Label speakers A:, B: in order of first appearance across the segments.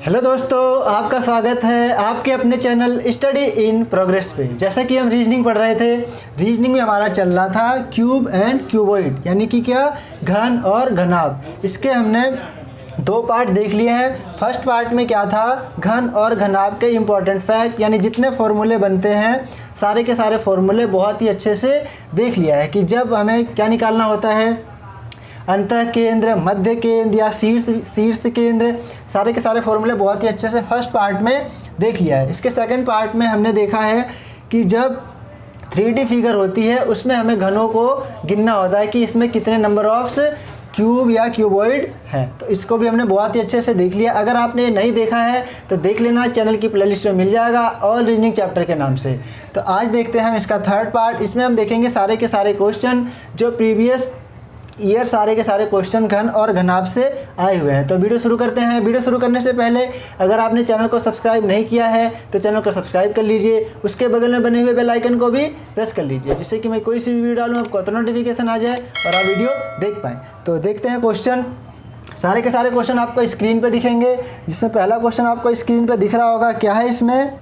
A: Hello दोस्तों, आपका स्वागत है आपके अपने चैनल स्टडी इन प्रोग्रेस पे। जैसा कि हम रीजनिंग पढ़ रहे थे, रीजनिंग में हमारा चल रहा था क्यूब एंड क्यूबॉइड, यानी कि क्या, घन और घनाभ। इसके हमने दो पार्ट देख लिए हैं। फर्स्ट पार्ट में क्या था, घन और घनाभ के इम्पॉर्टेंट फैक्ट, यानी जितने फॉर्मूले बनते हैं सारे के सारे फॉर्मूले बहुत ही अच्छे से देख लिया है कि जब हमें क्या निकालना होता है, अंतः केंद्र, मध्य केंद्र या शीर्ष केंद्र, सारे के सारे फॉर्मूले बहुत ही अच्छे से फर्स्ट पार्ट में देख लिया है। इसके सेकंड पार्ट में हमने देखा है कि जब 3D फिगर होती है उसमें हमें घनों को गिनना होता है कि इसमें कितने नंबर ऑफ क्यूब या क्यूबॉइड हैं। तो इसको भी हमने बहुत ही अच्छे से देख लिया। अगर आपने नहीं देखा है तो देख लेना, चैनल की प्लेलिस्ट में मिल जाएगा ऑल रीजनिंग चैप्टर के नाम से। तो आज देखते हैं हम इसका थर्ड पार्ट। इसमें हम देखेंगे सारे के सारे क्वेश्चन जो प्रीवियस ईयर सारे के सारे क्वेश्चन घन और घनाभ से आए हुए हैं। तो वीडियो शुरू करते हैं। वीडियो शुरू करने से पहले अगर आपने चैनल को सब्सक्राइब नहीं किया है तो चैनल को सब्सक्राइब कर लीजिए, उसके बगल में बने हुए बेल आइकन को भी प्रेस कर लीजिए, जिससे कि मैं कोई सी भी वीडियो डालूँ आपको तो नोटिफिकेशन आ जाए और आप वीडियो देख पाएँ। तो देखते हैं क्वेश्चन। सारे के सारे क्वेश्चन आपको स्क्रीन पर दिखेंगे, जिसमें पहला क्वेश्चन आपको स्क्रीन पर दिख रहा होगा। क्या है इसमें,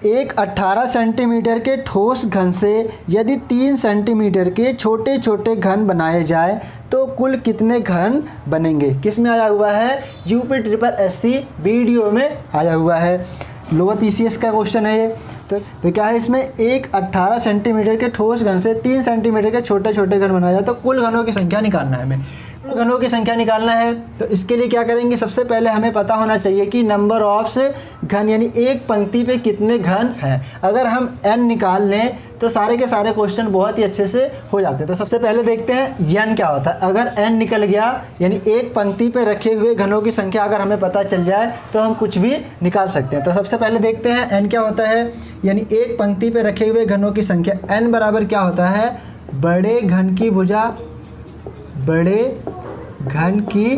A: एक 18 सेंटीमीटर के ठोस घन से यदि 3 सेंटीमीटर के छोटे छोटे घन बनाए जाए तो कुल कितने घन बनेंगे। किस में आया हुआ है, UPSSC वीडियो में आया हुआ है। लोअर PCS का क्वेश्चन है ये। तो क्या है इसमें, एक 18 सेंटीमीटर के ठोस घन से 3 सेंटीमीटर के छोटे छोटे घन बनाया जाए तो कुल घनों की संख्या निकालना है। हमें कुल घनों की संख्या निकालना है। तो इसके लिए क्या करेंगे, सबसे पहले हमें पता होना चाहिए कि नंबर ऑफ घन, यानी एक पंक्ति पे कितने घन हैं। अगर हम n निकाल लें तो सारे के सारे क्वेश्चन बहुत ही अच्छे से हो जाते हैं। तो सबसे पहले देखते हैं n क्या होता है। अगर n निकल गया, यानी एक पंक्ति पे रखे हुए घनों की संख्या अगर हमें पता चल जाए तो हम कुछ भी निकाल सकते हैं। तो सबसे पहले देखते हैं n क्या होता है, यानी एक पंक्ति पे रखे हुए घनों की संख्या। n बराबर क्या होता है, बड़े घन की भुजा, बड़े घन की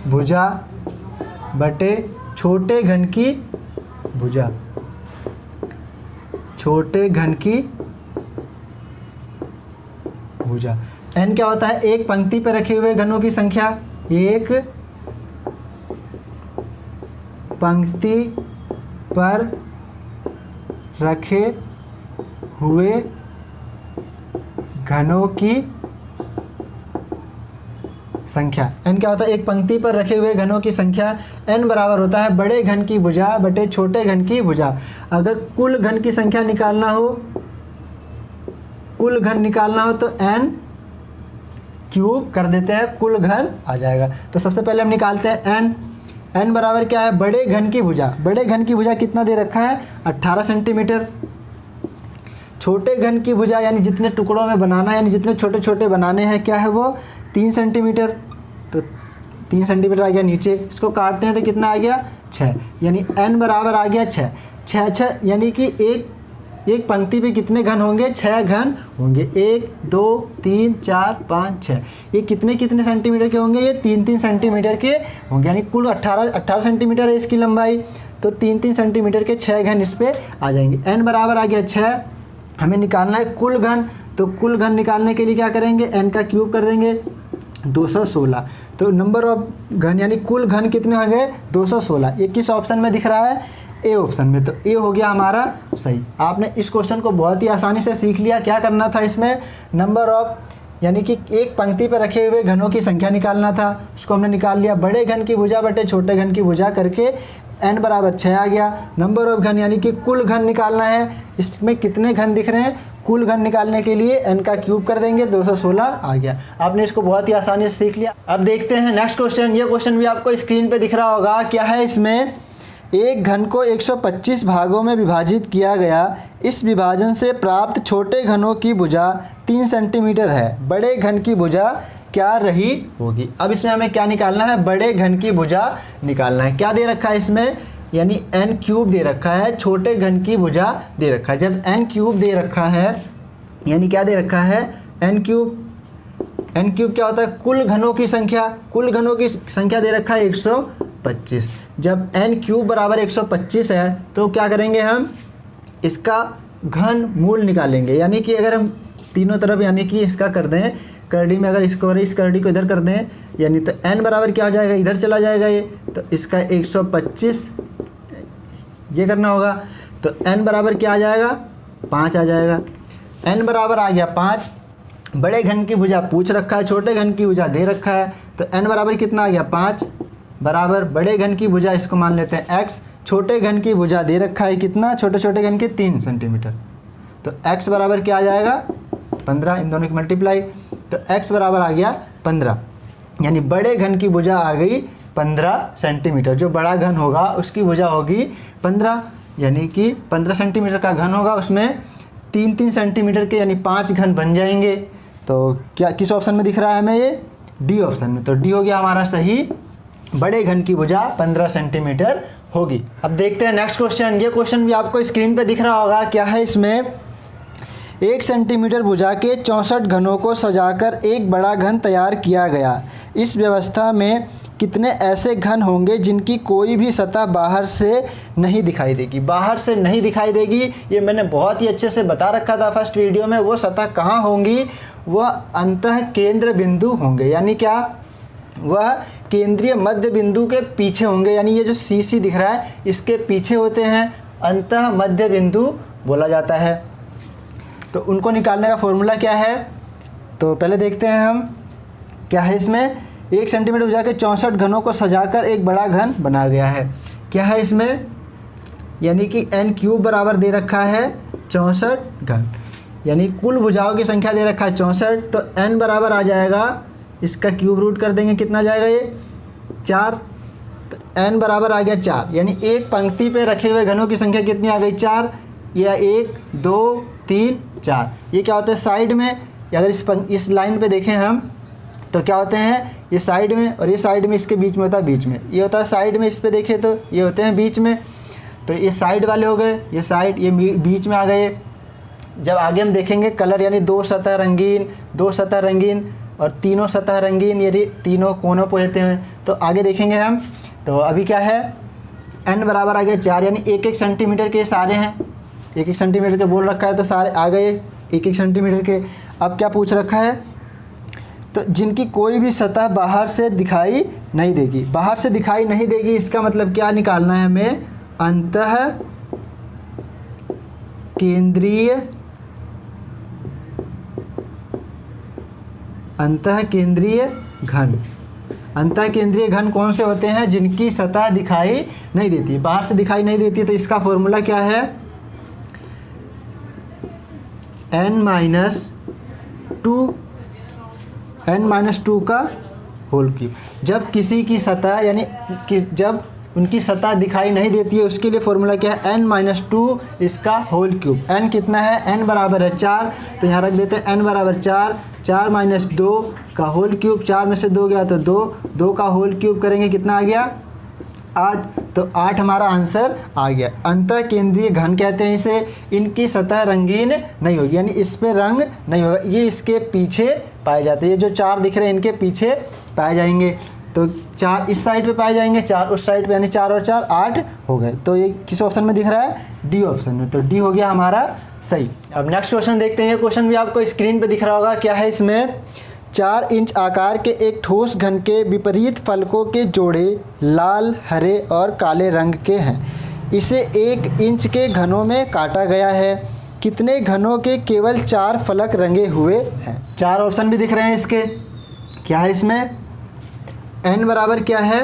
A: भुजा बटे छोटे घन की भुजा, छोटे घन की भुजा। n क्या होता है, एक पंक्ति पर रखे हुए घनों की संख्या, एक पंक्ति पर रखे हुए घनों की संख्या। n क्या होता है, एक पंक्ति पर रखे हुए घनों की संख्या। n बराबर होता है बड़े घन की भुजा बटे छोटे घन की भुजा। अगर कुल घन की संख्या निकालना हो, कुल घन निकालना हो तो n क्यूब कर देते हैं, कुल घन आ जाएगा। तो सबसे पहले हम निकालते हैं n बराबर क्या है, बड़े घन की भुजा। बड़े घन की भुजा कितना दे रखा है, 18 सेंटीमीटर। छोटे घन की भुजा यानी जितने टुकड़ों में बनाना है, यानी जितने छोटे छोटे बनाने हैं, क्या है वो, 3 सेंटीमीटर। तो 3 सेंटीमीटर आ गया नीचे, इसको काटते हैं तो कितना आ गया, 6, यानी n बराबर आ गया 6। 6 यानी कि एक पंक्ति पे कितने घन होंगे, 6 घन होंगे। 1 2 3 4 5 6, ये कितने कितने सेंटीमीटर के होंगे, ये 3-3 सेंटीमीटर के होंगे, यानी कुल 18 सेंटीमीटर है इसकी लंबाई। तो 3-3 सेंटीमीटर के 6 घन इस पर आ जाएंगे। n बराबर आ गया 6। हमें निकालना है कुल घन, तो कुल घन निकालने के लिए क्या करेंगे, n का क्यूब कर देंगे, 216। तो नंबर ऑफ घन यानी कुल घन कितने हो गए, 216। ये किस ऑप्शन में दिख रहा है, ए ऑप्शन में। तो ए हो गया हमारा सही। आपने इस क्वेश्चन को बहुत ही आसानी से सीख लिया। क्या करना था इसमें, नंबर ऑफ यानी कि एक पंक्ति पर रखे हुए घनों की संख्या निकालना था, उसको हमने निकाल लिया। बड़े घन की भुजा बटे छोटे घन की भुजा करके n बराबर 6 आ गया। नंबर ऑफ घन यानी कि कुल घन निकालना है, इसमें कितने घन दिख रहे हैं, कुल घन निकालने के लिए n का क्यूब कर देंगे, 216 आ गया। आपने इसको बहुत ही आसानी से सीख लिया। अब देखते हैं नेक्स्ट क्वेश्चन। ये क्वेश्चन भी आपको स्क्रीन पे दिख रहा होगा। क्या है इसमें, एक घन को 125 भागों में विभाजित किया गया, इस विभाजन से प्राप्त छोटे घनों की भुजा 3 सेंटीमीटर है, बड़े घन की भुजा क्या रही होगी। अब इसमें हमें क्या निकालना है, बड़े घन की भुजा निकालना है। क्या दे रखा है इसमें, यानी n क्यूब दे रखा है, छोटे घन की भुजा दे रखा है। जब n क्यूब दे रखा है, यानी क्या दे रखा है, n क्यूब क्या होता है, कुल घनों की संख्या। कुल घनों की संख्या दे रखा है 125। जब n क्यूब बराबर 125 है तो क्या करेंगे, हम इसका घन मूल निकालेंगे। यानी कि अगर हम तीनों तरफ यानी कि इसका कर दें करड़ी में अगर इसको और इस करड़ी को इधर कर दें, यानी तो n बराबर क्या हो जाएगा, इधर चला जाएगा ये, तो इसका 125 ये करना होगा। तो n बराबर क्या आ जाएगा, 5 आ जाएगा। n बराबर आ गया 5। बड़े घन की भुजा पूछ रखा है, छोटे घन की भुजा दे रखा है, तो n बराबर कितना आ गया 5 बराबर बड़े घन की भुजा इसको मान लेते हैं x, छोटे घन की भुजा दे रखा है कितना, छोटे छोटे घन के 3 सेंटीमीटर, तो x बराबर क्या आ जाएगा 15, इन दोनों की मल्टीप्लाई, तो x बराबर आ गया 15, यानी बड़े घन की भुजा आ गई 15 सेंटीमीटर। जो बड़ा घन होगा उसकी भुजा होगी 15, यानी कि 15 सेंटीमीटर का घन होगा, उसमें 3-3 सेंटीमीटर के यानी 5 घन बन जाएंगे। तो क्या किस ऑप्शन में दिख रहा है हमें, ये डी ऑप्शन में। तो डी हो गया हमारा सही, बड़े घन की भुजा 15 सेंटीमीटर होगी। अब देखते हैं नेक्स्ट क्वेश्चन। ये क्वेश्चन भी आपको स्क्रीन पे दिख रहा होगा। क्या है इसमें, 1 सेंटीमीटर भुजा के 64 घनों को सजाकर एक बड़ा घन तैयार किया गया। इस व्यवस्था में कितने ऐसे घन होंगे जिनकी कोई भी सतह बाहर से नहीं दिखाई देगी। बाहर से नहीं दिखाई देगी, ये मैंने बहुत ही अच्छे से बता रखा था फर्स्ट वीडियो में। वो सतह कहाँ होंगी, वह अंतः केंद्र बिंदु होंगे, यानी क्या, वह केंद्रीय मध्य बिंदु के पीछे होंगे, यानी ये जो सी दिख रहा है इसके पीछे होते हैं, अंतः मध्य बिंदु बोला जाता है। तो उनको निकालने का फॉर्मूला क्या है, तो पहले देखते हैं हम। क्या है इसमें, 1 सेंटीमीटर भुजा के 64 घनों को सजाकर एक बड़ा घन बना गया है। क्या है इसमें, यानी कि n³ बराबर दे रखा है 64 घन, यानी कुल भुजाओं की संख्या दे रखा है 64, तो n बराबर आ जाएगा, इसका क्यूब रूट कर देंगे, कितना जाएगा ये 4, तो n बराबर आ गया 4, यानी एक पंक्ति पे रखे हुए घनों की संख्या कितनी आ गई 4, या 1 2 3 4। ये क्या होता है साइड में, अगर इस लाइन पे देखें हम तो क्या होते हैं, ये साइड में और ये साइड में, इसके बीच में होता है बीच में, ये होता है साइड में, इस पे देखें तो ये होते हैं बीच में। तो ये साइड वाले हो गए, ये साइड, ये बीच में आ गए। जब आगे हम देखेंगे कलर, यानी 2 सतह रंगीन, 2 सतह रंगीन और तीनों सतह रंगीन, यदि तीनों कोनों पर होते हैं, तो आगे देखेंगे हम। तो अभी क्या है, n बराबर आ गया 4, यानी 1-1 सेंटीमीटर के सारे हैं, 1-1 सेंटीमीटर के बोल रखा है, तो सारे आ गए 1-1 सेंटीमीटर के। अब क्या पूछ रखा है, तो जिनकी कोई भी सतह बाहर से दिखाई नहीं देगी। बाहर से दिखाई नहीं देगी, इसका मतलब क्या निकालना है हमें, अंतः केंद्रीय घन। अंतः केंद्रीय घन कौन से होते हैं, जिनकी सतह दिखाई नहीं देती, बाहर से दिखाई नहीं देती। तो इसका फॉर्मूला क्या है, n-2 का होल क्यूब। जब किसी की सतह, यानी कि जब उनकी सतह दिखाई नहीं देती है, उसके लिए फॉर्मूला क्या है, n-2 इसका होल क्यूब। n कितना है, n बराबर है 4, तो यहाँ रख देते हैं n बराबर 4, 4 - 2 का होल क्यूब, 4 में से 2 गया तो 2, 2 का होल क्यूब करेंगे कितना आ गया 8, तो 8 हमारा आंसर आ गया। अंतः केंद्रीय घन कहते हैं इसे। इनकी सतह रंगीन नहीं होगी, यानी इस पे रंग नहीं होगा, ये इसके पीछे पाए जाते हैं। ये जो 4 दिख रहे हैं इनके पीछे पाए जाएंगे। तो 4 इस साइड पे पाए जाएंगे, 4 उस साइड पे, यानी 4 और 4 8 हो गए। तो ये किस ऑप्शन में दिख रहा है, डी ऑप्शन में। तो डी हो गया हमारा सही। अब नेक्स्ट क्वेश्चन देखते हैं। ये क्वेश्चन भी आपको स्क्रीन पे दिख रहा होगा। क्या है इसमें, 4 इंच आकार के एक ठोस घन के विपरीत फलकों के जोड़े लाल, हरे और काले रंग के हैं। इसे 1 इंच के घनों में काटा गया है। कितने घनों के केवल 4 फलक रंगे हुए हैं। 4 ऑप्शन भी दिख रहे हैं इसके। क्या है इसमें, n बराबर क्या है,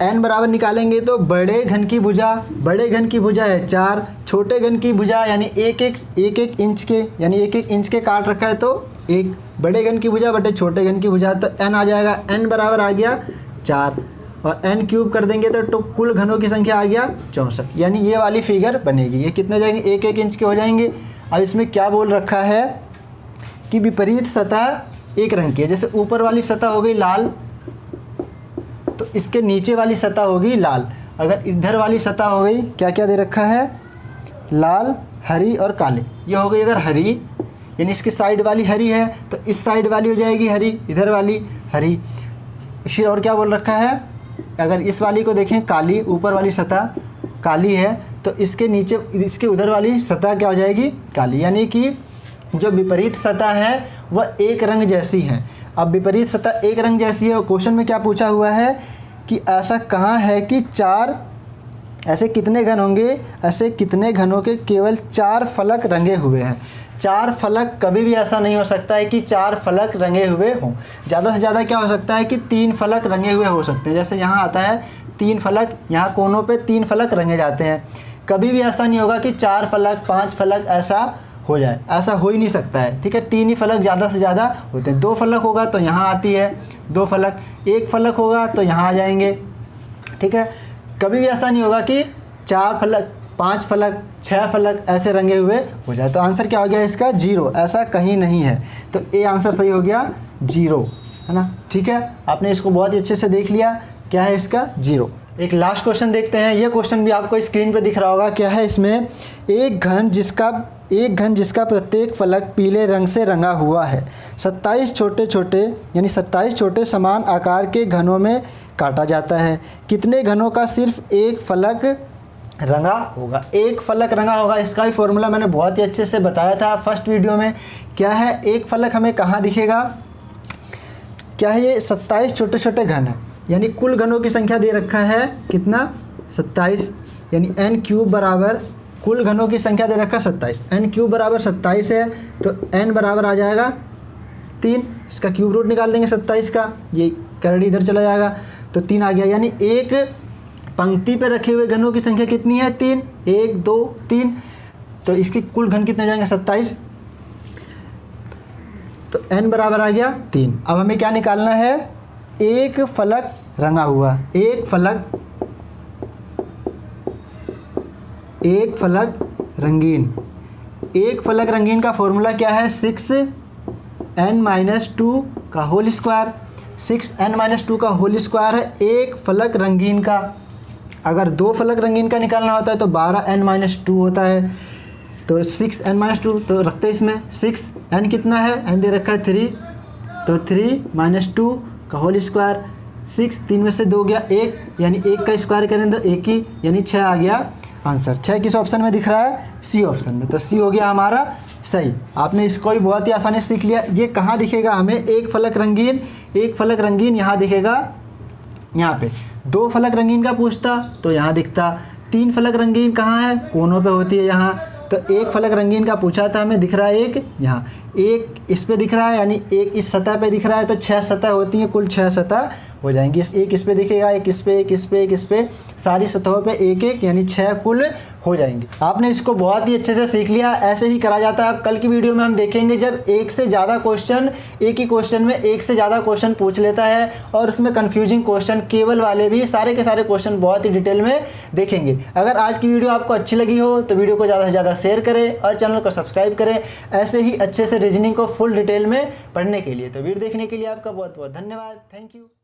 A: n बराबर निकालेंगे तो बड़े घन की भुजा, बड़े घन की भुजा है 4, छोटे घन की भुजा यानी 1-1 इंच के, यानी 1-1 इंच के काट रखा है, तो 1 बड़े घन की भुजा बटे छोटे घन की भुजा, तो n आ जाएगा, n बराबर आ गया 4 और n क्यूब कर देंगे तो कुल घनों की संख्या आ गया 64, यानी ये वाली फिगर बनेगी। ये कितने हो जाएंगे, 1-1 इंच के हो जाएंगे। अब इसमें क्या बोल रखा है कि विपरीत सतह एक रंग की है। जैसे ऊपर वाली सतह हो गई लाल, तो इसके नीचे वाली सतह होगी लाल। अगर इधर वाली सतह हो गई, क्या क्या दे रखा है, लाल, हरी और काले। ये हो गई अगर हरी, यानी इसकी साइड वाली हरी है तो इस साइड वाली हो जाएगी हरी, इधर वाली हरी। फिर और क्या बोल रखा है, अगर इस वाली को देखें काली, ऊपर वाली सतह काली है तो इसके नीचे, इसके उधर वाली सतह क्या हो जाएगी, काली। यानी कि जो विपरीत सतह है वह एक रंग जैसी हैं। अब विपरीत सतह एक रंग जैसी है और क्वेश्चन में क्या पूछा हुआ है कि ऐसा कहाँ है कि ऐसे कितने घन होंगे, ऐसे कितने घनों के केवल 4 फलक रंगे हुए हैं। 4 फलक, कभी भी ऐसा नहीं हो सकता है कि 4 फलक रंगे हुए हों। ज़्यादा से ज़्यादा क्या हो सकता है कि 3 फलक रंगे हुए हो सकते हैं। जैसे यहाँ आता है 3 फलक, यहाँ कोनों पे 3 फलक रंगे जाते हैं। कभी भी ऐसा नहीं होगा कि 4 फलक 5 फलक ऐसा हो जाए, ऐसा हो ही नहीं सकता है। ठीक है, 3 ही फलक ज़्यादा से ज़्यादा होते हैं। 2 फलक होगा तो यहाँ आती है 2 फलक, 1 फलक होगा तो यहाँ आ जाएंगे। ठीक है, कभी भी ऐसा नहीं होगा कि 4 फलक 5 फलक 6 फलक ऐसे रंगे हुए हो जाए। तो आंसर क्या हो गया इसका 0, ऐसा कहीं नहीं है। तो ए आंसर सही हो गया 0, है ना। ठीक है, आपने इसको बहुत ही अच्छे से देख लिया, क्या है इसका 0। एक लास्ट क्वेश्चन देखते हैं। ये क्वेश्चन भी आपको स्क्रीन पे दिख रहा होगा। क्या है इसमें, एक घन जिसका प्रत्येक फलक पीले रंग से रंगा हुआ है, 27 छोटे समान आकार के घनों में काटा जाता है। कितने घनों का सिर्फ एक फलक रंगा होगा? एक फलक रंगा होगा, इसका भी फॉर्मूला मैंने बहुत ही अच्छे से बताया था फर्स्ट वीडियो में। क्या है, एक फलक हमें कहाँ दिखेगा, क्या है, ये 27 छोटे घन है, यानी कुल घनों की संख्या दे रखा है कितना 27, यानी n³ बराबर, कुल घनों की संख्या दे रखा है 27, n³ बराबर 27 है तो n बराबर आ जाएगा 3। इसका क्यूब रूट निकाल देंगे 27 का, ये करड़ी इधर चला जाएगा तो 3 आ गया। यानी एक पंक्ति पे रखे हुए घनों की संख्या कितनी है 3, 1 2 3, तो इसके कुल घन कितने जाएंगे 27, तो n बराबर आ गया 3। अब हमें क्या निकालना है, एक फलक रंगा हुआ, एक फलक रंगीन। एक फलक रंगीन का फॉर्मूला क्या है, 6n-2 का होल स्क्वायर। 6n-2 का होल स्क्वायर है एक फलक रंगीन का। अगर 2 फलक रंगीन का निकालना होता है तो 12n-2 होता है। तो 6n-2 तो रखते हैं इसमें 6n कितना है, n दे रखा है 3, तो 3-2 का होल स्क्वायर। 6 3 में से 2 गया 1, यानी 1 का स्क्वायर करें तो 1 ही, यानी 6 आ गया आंसर। 6 किस ऑप्शन में दिख रहा है, सी ऑप्शन में, तो सी हो गया हमारा सही। आपने इसको भी बहुत ही आसानी से सीख लिया। ये कहाँ दिखेगा हमें, एक फलक रंगीन यहाँ दिखेगा, यहाँ पे। 2 फलक रंगीन का पूछता तो यहाँ दिखता। 3 फलक रंगीन कहाँ है, कोनों पे होती है यहाँ। तो एक फलक रंगीन का पूछा था हमें, दिख रहा है एक यहाँ, एक इस पे दिख रहा है, यानी एक इस सतह पे दिख रहा है। तो 6 सतह होती हैं, कुल 6 सतह हो जाएंगी। एक इस पे दिखेगा, एक इस पे, एक इस पे, एक इस पे, सारी सतहों पे एक एक, यानी 6 कुल हो जाएंगे। आपने इसको बहुत ही अच्छे से सीख लिया। ऐसे ही करा जाता है। अब कल की वीडियो में हम देखेंगे जब एक से ज़्यादा क्वेश्चन, एक ही क्वेश्चन में एक से ज़्यादा क्वेश्चन पूछ लेता है और उसमें कन्फ्यूजिंग क्वेश्चन, केवल वाले भी, सारे के सारे क्वेश्चन बहुत ही डिटेल में देखेंगे। अगर आज की वीडियो आपको अच्छी लगी हो तो वीडियो को ज़्यादा से ज़्यादा शेयर करें और चैनल को सब्सक्राइब करें, ऐसे ही अच्छे से रीजनिंग को फुल डिटेल में पढ़ने के लिए। तो वीडियो देखने के लिए आपका बहुत बहुत धन्यवाद। Thank you.